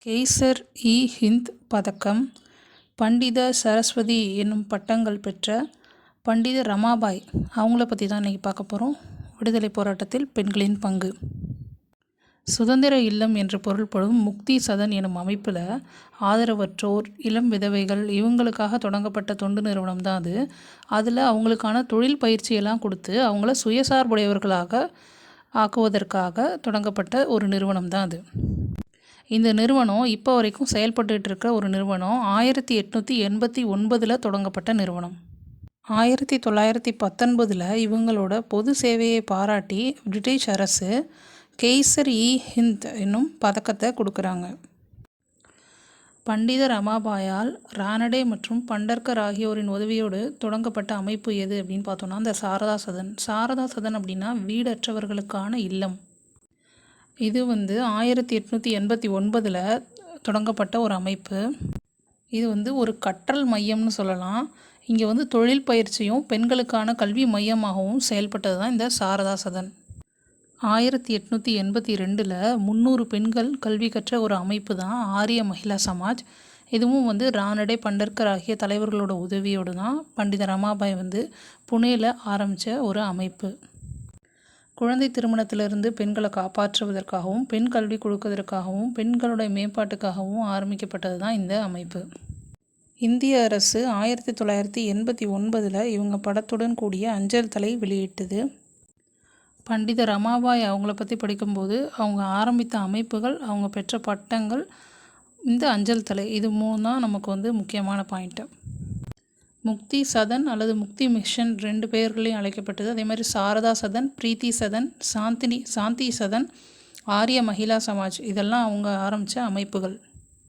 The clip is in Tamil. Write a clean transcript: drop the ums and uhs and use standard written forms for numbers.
கெய்சர் இ ஹிந்த் பதக்கம், பண்டித சரஸ்வதி என்னும் பட்டங்கள் பெற்ற பண்டித ரமாபாய் அவங்கள பற்றி தான் இன்றைக்கி பார்க்க போகிறோம். விடுதலை போராட்டத்தில் பெண்களின் பங்கு. சுதந்திர இல்லம் என்று பொருள்படும் முக்தி சதன் எனும் அமைப்பில் ஆதரவற்றோர், இளம் விதவைகள் இவங்களுக்காக தொடங்கப்பட்ட தொண்டு நிறுவனம் தான் அது. அதில் அவங்களுக்கான தொழில் பயிற்சியெல்லாம் கொடுத்து அவங்கள சுயசார்புடையவர்களாக ஆக்குவதற்காக தொடங்கப்பட்ட ஒரு நிறுவனம் தான் அது. இந்த நிறுவனம் இப்போ வரைக்கும் செயல்பட்டு இருக்க ஒரு நிறுவனம். 1889 தொடங்கப்பட்ட நிறுவனம். 1919 இவங்களோட பொது சேவையை பாராட்டி பிரிட்டிஷ் அரசு கெய்சர் இ ஹிந்த் என்னும் பதக்கத்தை கொடுக்குறாங்க. பண்டித ரமாபாயால் ரானடே மற்றும் பண்டர்கர் ஆகியோரின் உதவியோடு தொடங்கப்பட்ட அமைப்பு எது அப்படின்னு பார்த்தோன்னா இந்த சாரதா சதன். சாரதா சதன் அப்படின்னா வீடற்றவர்களுக்கான இல்லம். இது 1889 தொடங்கப்பட்ட ஒரு அமைப்பு. இது ஒரு கற்றல் மையம்னு சொல்லலாம். இங்கே தொழில் பயிற்சியும் பெண்களுக்கான கல்வி மையமாகவும் செயல்பட்டது தான் இந்த சாரதா சதன். 1882 300 பெண்கள் கல்வி கற்ற ஒரு அமைப்பு தான் ஆரிய மகிளா சமாஜ். இதுவும் ரானடே, பண்டர்கர் ஆகிய தலைவர்களோட உதவியோடு தான் பண்டித ரமாபாய் புனேயில் ஆரம்பித்த ஒரு அமைப்பு. குழந்தை திருமணத்திலிருந்து பெண்களை காப்பாற்றுவதற்காகவும், பெண் கல்வி கொடுக்கறதற்காகவும், பெண்களுடைய மேம்பாட்டுக்காகவும் ஆரம்பிக்கப்பட்டது தான் இந்த அமைப்பு. இந்திய அரசு 1989 இவங்க படத்துடன் கூடிய அஞ்சல் தலை வெளியிட்டது. பண்டித ரமாபாய் அவங்கள பற்றி படிக்கும்போது அவங்க ஆரம்பித்த அமைப்புகள், அவங்க பெற்ற பட்டங்கள், இந்த அஞ்சல் தலை, இது 3 தான் நமக்கு முக்கியமான பாயிண்ட்டு. முக்தி சதன் அல்லது முக்தி மிஷன் 2 பெயர்களையும் அழைக்கப்பட்டது. அதே மாதிரி சாரதா சதன், பிரீத்தி சதன், சாந்தி சதன், ஆரிய மகிளா சமாஜ் இதெல்லாம் அவங்க ஆரம்பித்த அமைப்புகள்.